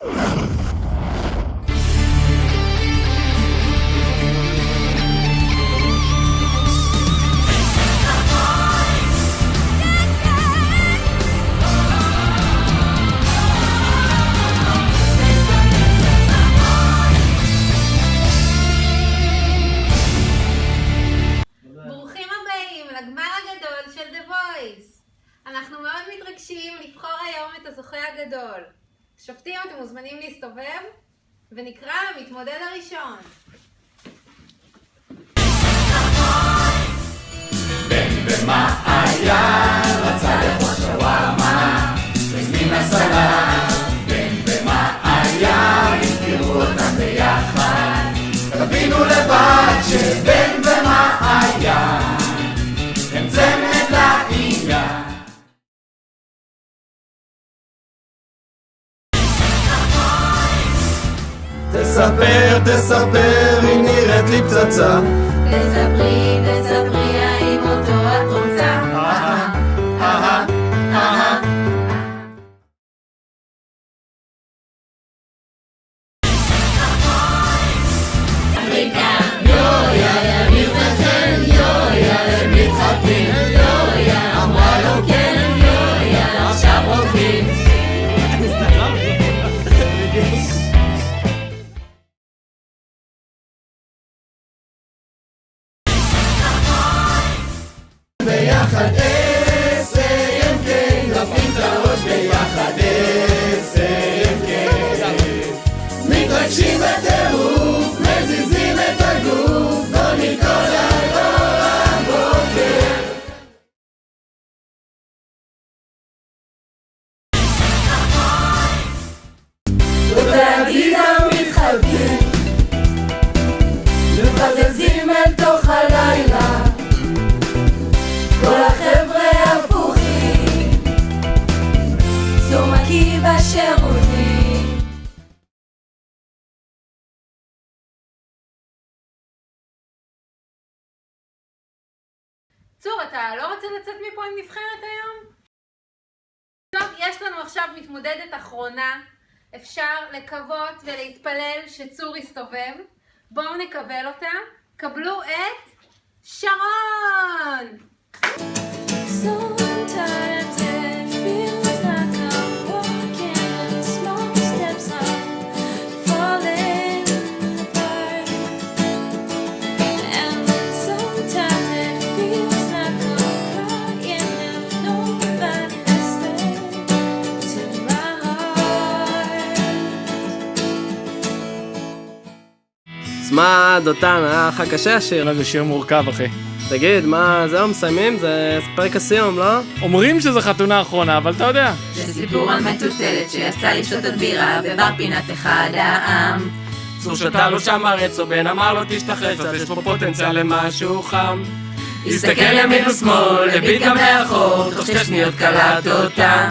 ברוכים הבאים לגמר הגדול של The Voice. אנחנו מאוד מתרגשים לבחור היום את הזוכה הגדול. שופטים, אתם מוזמנים להסתובב ונקרא למתמודד הראשון. בן במעיין רצה לאכול שווארמה, הזמין הסלט. בן במעיין הזכירו אותם ביחד, תבינו לבד שבן במעיין הם צמד לעניין. תספר, היא נראית לי פצצה. תספרי, האם אותו את רוצה? ביחד SMK, נופלים את הראש ביחד SMK, מתרגשים בטירוף, מזיזים את הגוף, בוא נרקוד עד אור הבוקר. ובעתיד המתחבקים מבזזים אל תוך הלילה, כל החבר'ה הפוכים, צומקי בשירותים. צור, אתה לא רוצה לצאת מפה עם נבחרת היום? טוב, יש לנו עכשיו מתמודדת אחרונה. אפשר לקוות ולהתפלל שצור יסתובב. בואו נקבל אותה. קבלו את שרון! Sometimes it feels like I'm walking in small steps, I'm falling apart. And then sometimes it feels like I'm crying if nobody listens to my heart. אז מה דותן, היה לך קשה השיר? זה שיר מורכב, אחי. תגיד, מה, זהו מסיימים? זה פרק הסיום, לא? אומרים שזו חתונה האחרונה, אבל אתה יודע. זה סיפור על מטוטלת שיצא לשתות את בירה בבר פינת אחד העם. צור שתה לו שם הרצו, בן אמר לו תשתחרר, קצת יש פה פוטנציאל למשהו חם. הסתכל ימין ושמאל, הביט גם לאחור, תוך 2 שניות קלט אותה.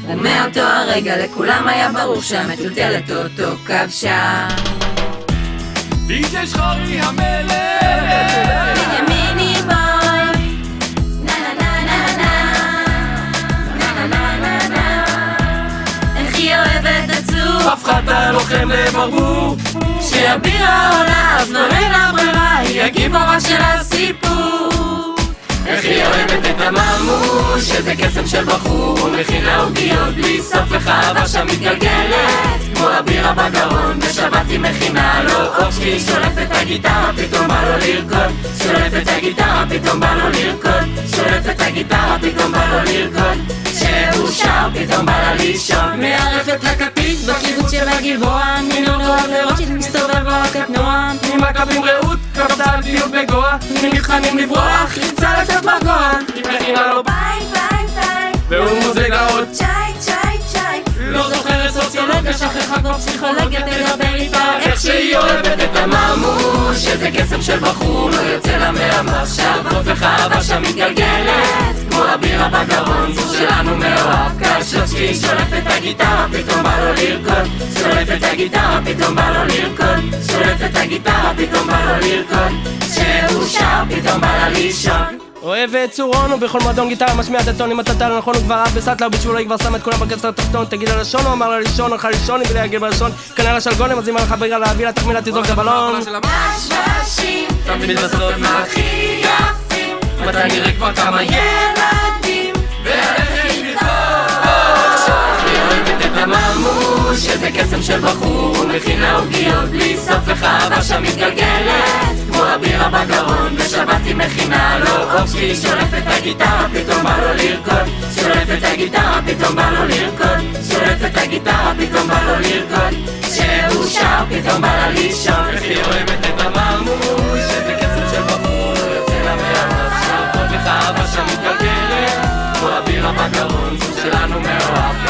ומאותו הרגע לכולם היה ברור שהמטוטלת אותו כבשה. די.ג'יי שחורי המלך! בנימיני בוי, נה נה נה נה נה נה נה נה נה. איך היא אוהבת עצוב, הפכה את הלוחם לברבור, שהבירה עולה אז לא אין לה ברירה, היא הגיבורה של הסיפור. איך היא אוהבת את הממוש, איזה קסם של בחור, מכינה עוגיות בלי סוף וחווה שם מתגלגלת כמו הבירה בגרון. בשבת היא מכינה לו אופשי, שולף את הגיטרה, פתאום בא לו לרקוד. שולף את הגיטרה, פתאום בא לו לרקוד. שולף את הגיטרה, פתאום בא לו לרקוד. שהוא שר, פתאום בא לה לישון. מערפת לכפית בקיבוץ של הגלבוע, נינו נועד לראות שמסתובב הקטנוע. ממכבים רעות, קפצה על דיוק בגואה, ממבחנים לברוח, יצא לצאת מרגוע. היא מכינה לו ביי ביי ביי, והוא מוזגאות. צ'יי צ'יי צ'יי, לא זוכרת סוציולוגיה, שכחה כבר פסיכולוגיה, תדבר איתה איך שהיא אוהבת את הממוש, איזה קסם של בחור, לא יוצא לה מהמש. שבות וחווה שם מתגלגלת כמו הבירה בגרון. זו שלנו מאוהב כאשר שהיא שולף את הגיטרה, פתאום בא לו לרקוד. שולף את הגיטרה, פתאום בא לו לרקוד. שולף את הגיטרה, פתאום בא לו לרקוד. שהוא שר, פתאום בא לה לישון. אוהב את צורון, ובכל מועדון גיטרה משמיע את הטון. אם אתה טל הנכון הוא כבר רב בסטלה, ובשבילו היא כבר שם את כולם בקצר התחתון. תגיד על לשון, הוא אמר לה לישון, הלכה לישון, היא בלי להגיל בלשון. כנראה שלגונים, אז אם הלכה בירה להביא לה תחמילה תזרוק את הבלון. השבשים תמיד בסוף הכי יפים, מתי נראה כבר כמה ילדים היא אוהבת את הממוש, איזה קסם של בחור, הוא מכינה עוגיות בלי סוף, איך האהבה שם מתגלגלת כמו הבירה בגרון. בשבת היא מכינה לו אור, שהיא שולפת את הגיטרה, פתאום בא לו לרקוד. שולפת את הגיטרה, פתאום בא לו לרקוד. שולפת את הגיטרה, פתאום בא לו לרקוד. כשהוא שר, פתאום בא לה לישון. איך היא אוהבת את הממוש, איזה קסם של בחור, לא יוצא לה מהראש. איך האהבה שם מתגלגלת כמו הבירה בגרון, זו שלנו מאוהב.